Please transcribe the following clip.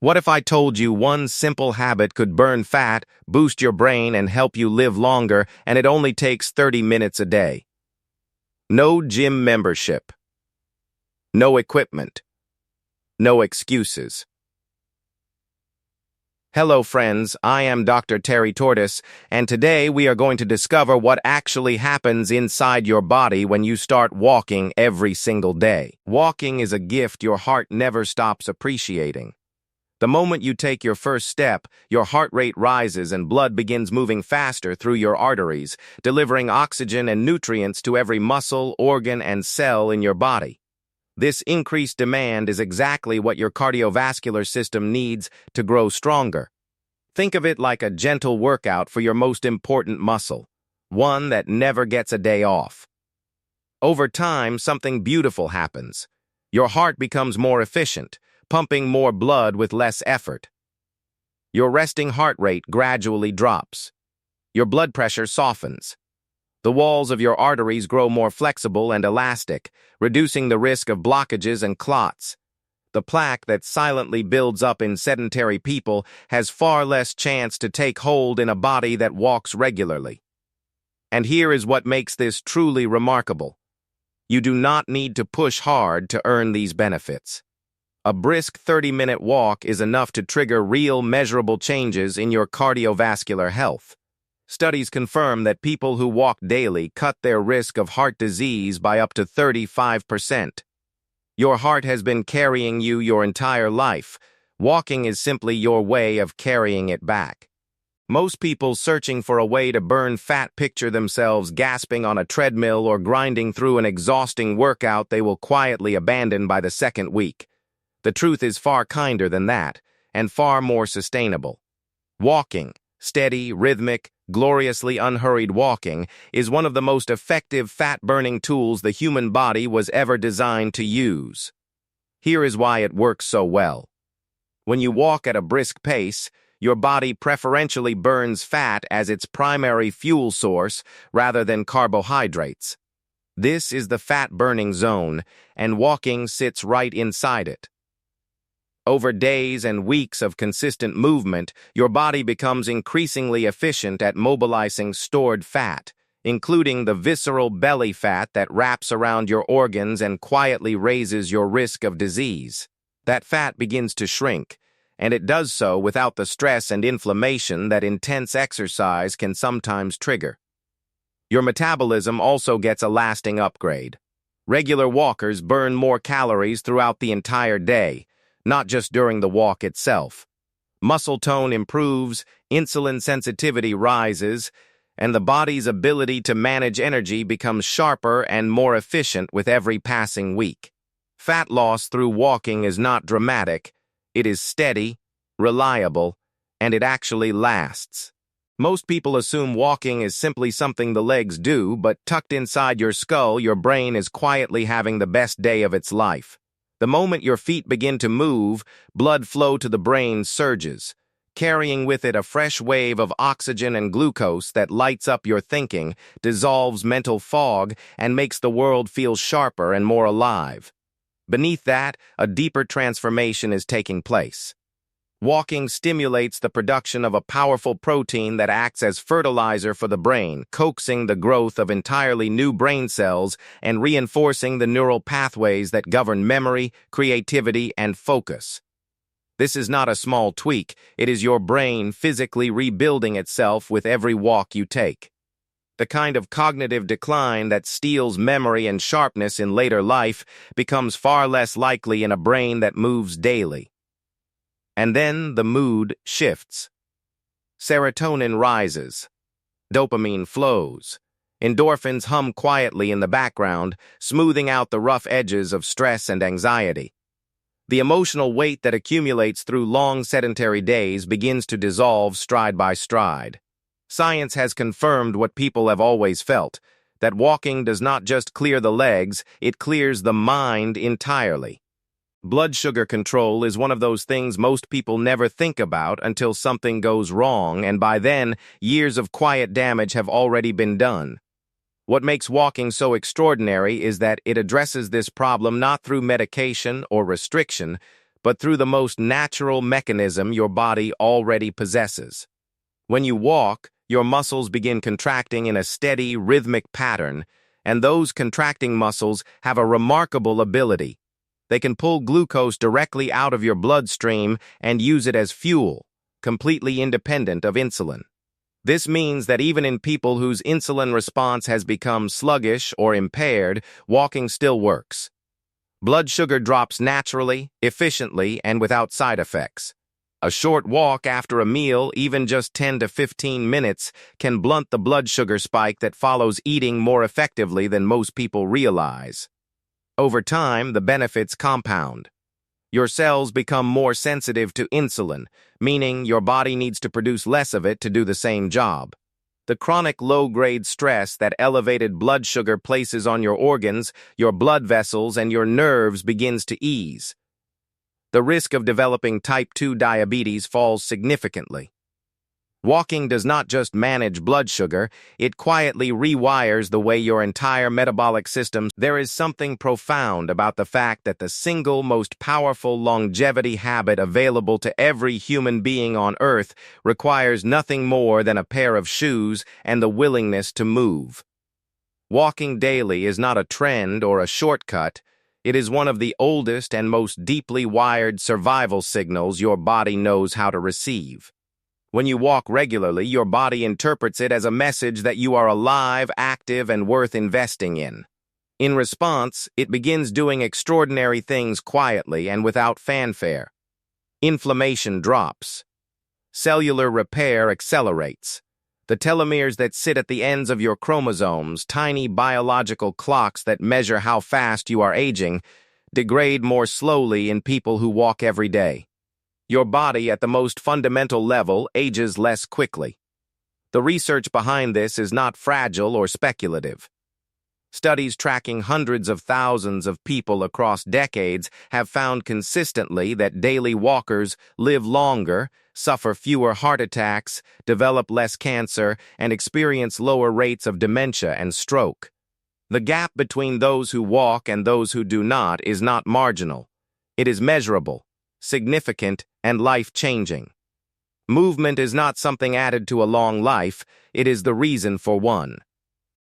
What if I told you one simple habit could burn fat, boost your brain, and help you live longer, and it only takes 30 minutes a day? No gym membership. No equipment. No excuses. Hello friends, I am Dr. Terry Tortoise, and today we are going to discover what actually happens inside your body when you start walking every single day. Walking is a gift your heart never stops appreciating. The moment you take your first step, your heart rate rises and blood begins moving faster through your arteries, delivering oxygen and nutrients to every muscle, organ, and cell in your body. This increased demand is exactly what your cardiovascular system needs to grow stronger. Think of it like a gentle workout for your most important muscle, one that never gets a day off. Over time, something beautiful happens. Your heart becomes more efficient, pumping more blood with less effort. Your resting heart rate gradually drops. Your blood pressure softens. The walls of your arteries grow more flexible and elastic, reducing the risk of blockages and clots. The plaque that silently builds up in sedentary people has far less chance to take hold in a body that walks regularly. And here is what makes this truly remarkable. You do not need to push hard to earn these benefits. A brisk 30-minute walk is enough to trigger real, measurable changes in your cardiovascular health. Studies confirm that people who walk daily cut their risk of heart disease by up to 35%. Your heart has been carrying you your entire life. Walking is simply your way of carrying it back. Most people searching for a way to burn fat picture themselves gasping on a treadmill or grinding through an exhausting workout they will quietly abandon by the second week. The truth is far kinder than that, and far more sustainable. Walking, steady, rhythmic, gloriously unhurried walking, is one of the most effective fat-burning tools the human body was ever designed to use. Here is why it works so well. When you walk at a brisk pace, your body preferentially burns fat as its primary fuel source rather than carbohydrates. This is the fat-burning zone, and walking sits right inside it. Over days and weeks of consistent movement, your body becomes increasingly efficient at mobilizing stored fat, including the visceral belly fat that wraps around your organs and quietly raises your risk of disease. That fat begins to shrink, and it does so without the stress and inflammation that intense exercise can sometimes trigger. Your metabolism also gets a lasting upgrade. Regular walkers burn more calories throughout the entire day, not just during the walk itself. Muscle tone improves, insulin sensitivity rises, and the body's ability to manage energy becomes sharper and more efficient with every passing week. Fat loss through walking is not dramatic. It is steady, reliable, and it actually lasts. Most people assume walking is simply something the legs do, but tucked inside your skull, your brain is quietly having the best day of its life. The moment your feet begin to move, blood flow to the brain surges, carrying with it a fresh wave of oxygen and glucose that lights up your thinking, dissolves mental fog, and makes the world feel sharper and more alive. Beneath that, a deeper transformation is taking place. Walking stimulates the production of a powerful protein that acts as fertilizer for the brain, coaxing the growth of entirely new brain cells and reinforcing the neural pathways that govern memory, creativity, and focus. This is not a small tweak. It is your brain physically rebuilding itself with every walk you take. The kind of cognitive decline that steals memory and sharpness in later life becomes far less likely in a brain that moves daily. And then the mood shifts. Serotonin rises. Dopamine flows. Endorphins hum quietly in the background, smoothing out the rough edges of stress and anxiety. The emotional weight that accumulates through long sedentary days begins to dissolve stride by stride. Science has confirmed what people have always felt, that walking does not just clear the legs, it clears the mind entirely. Blood sugar control is one of those things most people never think about until something goes wrong, and by then, years of quiet damage have already been done. What makes walking so extraordinary is that it addresses this problem not through medication or restriction, but through the most natural mechanism your body already possesses. When you walk, your muscles begin contracting in a steady, rhythmic pattern, and those contracting muscles have a remarkable ability. They can pull glucose directly out of your bloodstream and use it as fuel, completely independent of insulin. This means that even in people whose insulin response has become sluggish or impaired, walking still works. Blood sugar drops naturally, efficiently, and without side effects. A short walk after a meal, even just 10 to 15 minutes, can blunt the blood sugar spike that follows eating more effectively than most people realize. Over time, the benefits compound. Your cells become more sensitive to insulin, meaning your body needs to produce less of it to do the same job. The chronic low-grade stress that elevated blood sugar places on your organs, your blood vessels, and your nerves begins to ease. The risk of developing type 2 diabetes falls significantly. Walking does not just manage blood sugar, it quietly rewires the way your entire metabolic system. There is something profound about the fact that the single most powerful longevity habit available to every human being on Earth requires nothing more than a pair of shoes and the willingness to move. Walking daily is not a trend or a shortcut. It is one of the oldest and most deeply wired survival signals your body knows how to receive. When you walk regularly, your body interprets it as a message that you are alive, active, and worth investing in. In response, it begins doing extraordinary things quietly and without fanfare. Inflammation drops. Cellular repair accelerates. The telomeres that sit at the ends of your chromosomes, tiny biological clocks that measure how fast you are aging, degrade more slowly in people who walk every day. Your body, at the most fundamental level, ages less quickly. The research behind this is not fragile or speculative. Studies tracking hundreds of thousands of people across decades have found consistently that daily walkers live longer, suffer fewer heart attacks, develop less cancer, and experience lower rates of dementia and stroke. The gap between those who walk and those who do not is not marginal. It is measurable, significant, and life-changing. Movement is not something added to a long life, it is the reason for one.